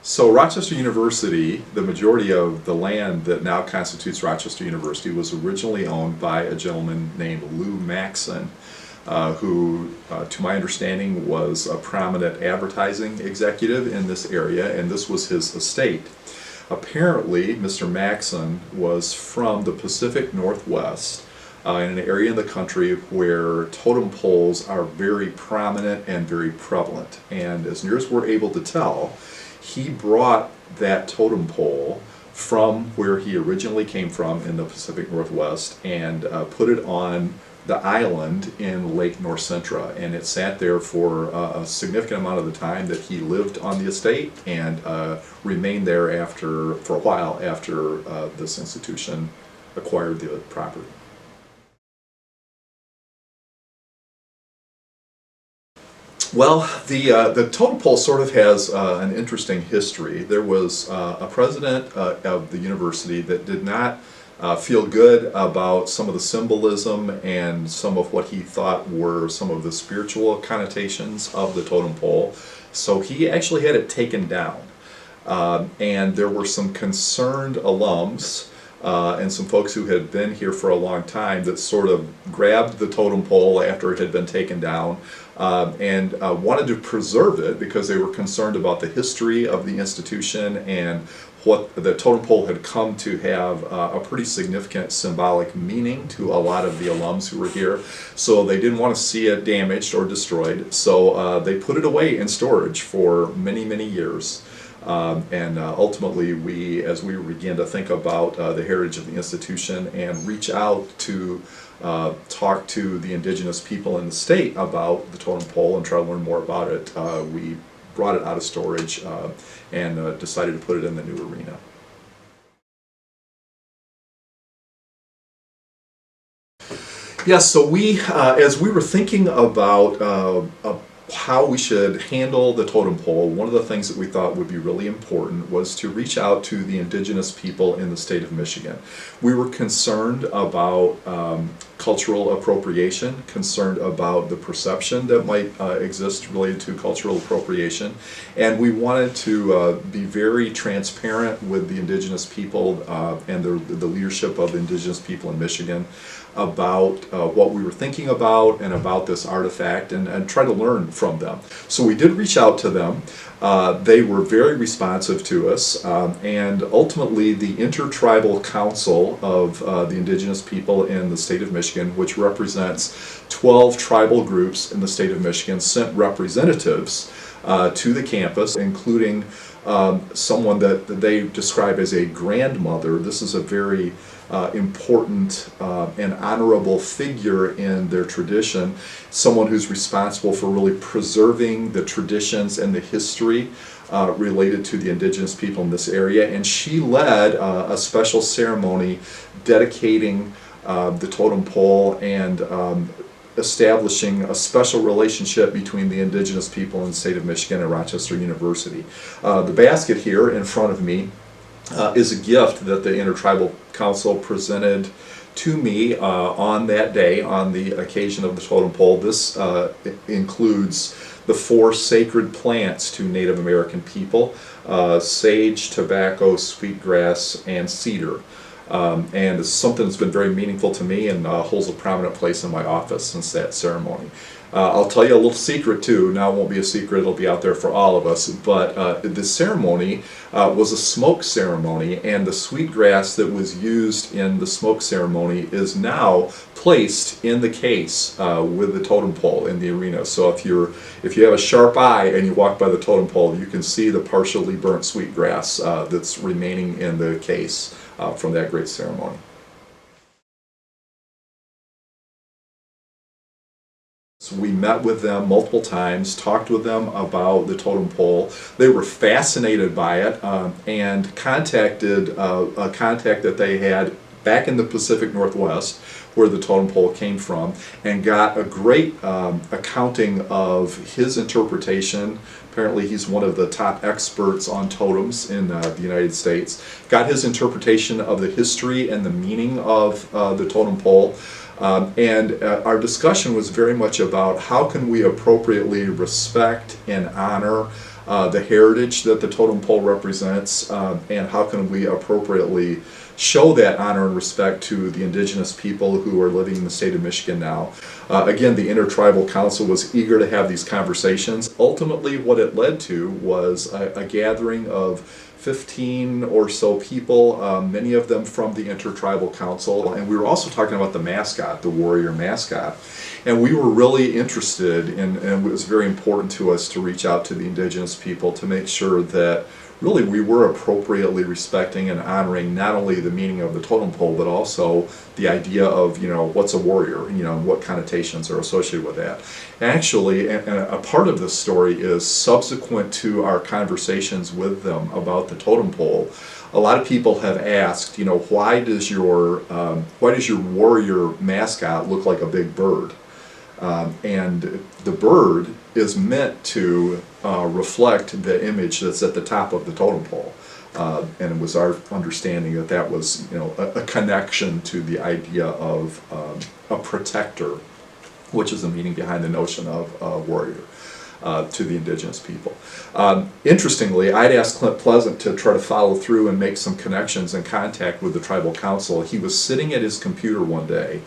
So Rochester University, the majority of the land that now constitutes Rochester University, was originally owned by a gentleman named Lou Maxon, who, to my understanding, was a prominent advertising executive in this area, and this was his estate. Apparently, Mr. Maxon was from the Pacific Northwest, in an area in the country where totem poles are very prominent and very prevalent. And as near as we're able to tell, he brought that totem pole from where he originally came from in the Pacific Northwest and put it on the island in Lake North Centra, and it sat there for a significant amount of the time that he lived on the estate and remained there for a while after this institution acquired the property. Well, the totem pole sort of has an interesting history. There was a president of the university that did not feel good about some of the symbolism and some of what he thought were some of the spiritual connotations of the totem pole. So he actually had it taken down. And there were some concerned alums and some folks who had been here for a long time that sort of grabbed the totem pole after it had been taken down and wanted to preserve it because they were concerned about the history of the institution and what the totem pole had come to have a pretty significant symbolic meaning to a lot of the alums who were here. So they didn't want to see it damaged or destroyed, so they put it away in storage for many, many years. And ultimately, as we began to think about the heritage of the institution and reach out to talk to the indigenous people in the state about the totem pole and try to learn more about it, we brought it out of storage and decided to put it in the new arena. Yes, so as we were thinking about how we should handle the totem pole, one of the things that we thought would be really important was to reach out to the indigenous people in the state of Michigan. We were concerned about cultural appropriation, concerned about the perception that might exist related to cultural appropriation, and we wanted to be very transparent with the indigenous people and the leadership of the indigenous people in Michigan about what we were thinking about and about this artifact and try to learn from them. So we did reach out to them. They were very responsive to us, and ultimately the Intertribal Council of the indigenous people in the state of Michigan, which represents 12 tribal groups in the state of Michigan, sent representatives to the campus, including someone that they describe as a grandmother. This is a very important and honorable figure in their tradition, someone who's responsible for really preserving the traditions and the history related to the indigenous people in this area, and she led a special ceremony dedicating the totem pole and establishing a special relationship between the indigenous people in the state of Michigan and Rochester University. The basket here in front of me is a gift that the Intertribal Council presented to me on that day, on the occasion of the totem pole. This includes the 4 sacred plants to Native American people: sage, tobacco, sweetgrass, and cedar. And it's something that's been very meaningful to me and holds a prominent place in my office since that ceremony. I'll tell you a little secret too. Now it won't be a secret, it'll be out there for all of us, but the ceremony was a smoke ceremony, and the sweetgrass that was used in the smoke ceremony is now placed in the case with the totem pole in the arena. So if you have a sharp eye and you walk by the totem pole, you can see the partially burnt sweetgrass that's remaining in the case from that great ceremony. So we met with them multiple times, talked with them about the totem pole. They were fascinated by it and contacted a contact that they had back in the Pacific Northwest, where the totem pole came from, and got a great accounting of his interpretation. Apparently he's one of the top experts on totems in the United States. Got his interpretation of the history and the meaning of the totem pole. And our discussion was very much about how can we appropriately respect and honor the heritage that the totem pole represents, and how can we appropriately show that honor and respect to the indigenous people who are living in the state of Michigan now. Again, the Intertribal Council was eager to have these conversations. Ultimately, what it led to was a gathering of 15 or so people, many of them from the Intertribal Council, and we were also talking about the mascot, the warrior mascot. And we were really interested in, and it was very important to us to reach out to the indigenous people to make sure that really we were appropriately respecting and honoring not only the meaning of the totem pole, but also the idea of, what's a warrior, and what connotations are associated with that. Actually, and a part of this story is subsequent to our conversations with them about the totem pole. A lot of people have asked, why does your warrior mascot look like a big bird? And the bird is meant to reflect the image that's at the top of the totem pole. And it was our understanding that that was, a connection to the idea of a protector, which is the meaning behind the notion of warrior to the indigenous people. Interestingly, I'd asked Clint Pleasant to try to follow through and make some connections and contact with the tribal council. He was sitting at his computer one day,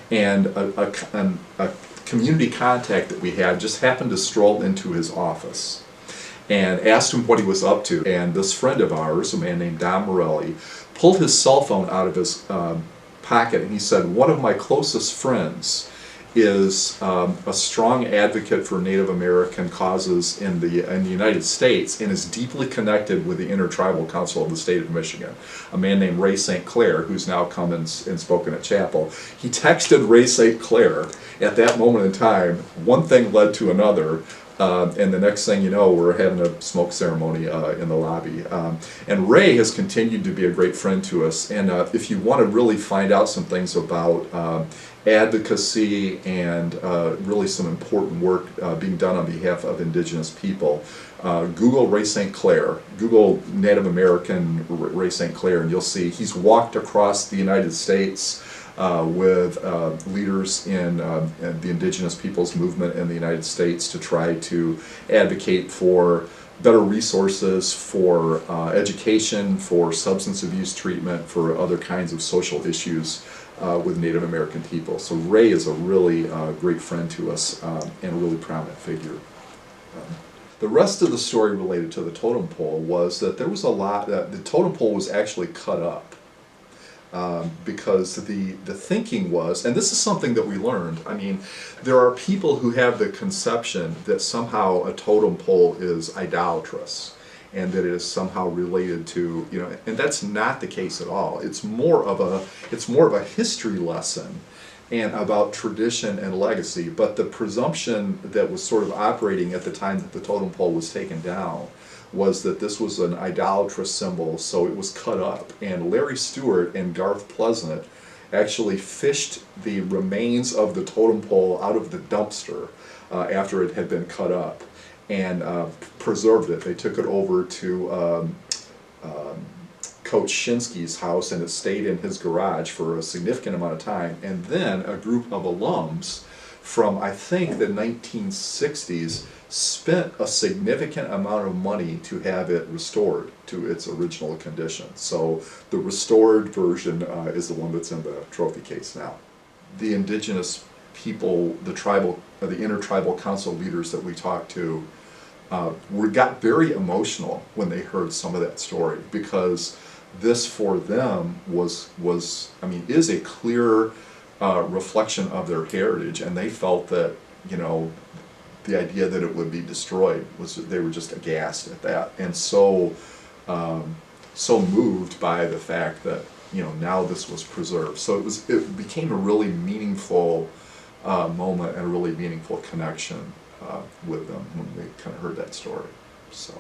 and a community contact that we had just happened to stroll into his office and asked him what he was up to. And this friend of ours, a man named Don Morelli, pulled his cell phone out of his pocket, and he said, one of my closest friends is a strong advocate for Native American causes in the United States, and is deeply connected with the Intertribal Council of the state of Michigan. A man named Ray St. Clair, who's now come and spoken at chapel. He texted Ray St. Clair at that moment in time. One thing led to another. And the next thing you know, we're having a smoke ceremony in the lobby. And Ray has continued to be a great friend to us. And if you want to really find out some things about advocacy and really some important work being done on behalf of indigenous people, Google Ray St. Clair, Google Native American Ray St. Clair, and you'll see he's walked across the United States with leaders in the indigenous peoples movement in the United States to try to advocate for better resources, for education, for substance abuse treatment, for other kinds of social issues with Native American people. So Ray is a really great friend to us and a really prominent figure. The rest of the story related to the totem pole was that there was a lot, the totem pole was actually cut up. Because the thinking was, and this is something that we learned, there are people who have the conception that somehow a totem pole is idolatrous and that it is somehow related to, and that's not the case at all. It's more of a history lesson and about tradition and legacy, but the presumption that was sort of operating at the time that the totem pole was taken down was that this was an idolatrous symbol, so it was cut up. And Larry Stewart and Garth Pleasant actually fished the remains of the totem pole out of the dumpster after it had been cut up and preserved it. They took it over to Coach Shinsky's house, and it stayed in his garage for a significant amount of time. And then a group of alums from, I think, the 1960s spent a significant amount of money to have it restored to its original condition. So the restored version is the one that's in the trophy case now. The indigenous people, the intertribal council leaders that we talked to, got very emotional when they heard some of that story, because this for them is a clear reflection of their heritage, and they felt that, the idea that it would be destroyed they were just aghast at that, and so moved by the fact that now this was preserved. So it became a really meaningful moment and a really meaningful connection with them when we kind of heard that story. So.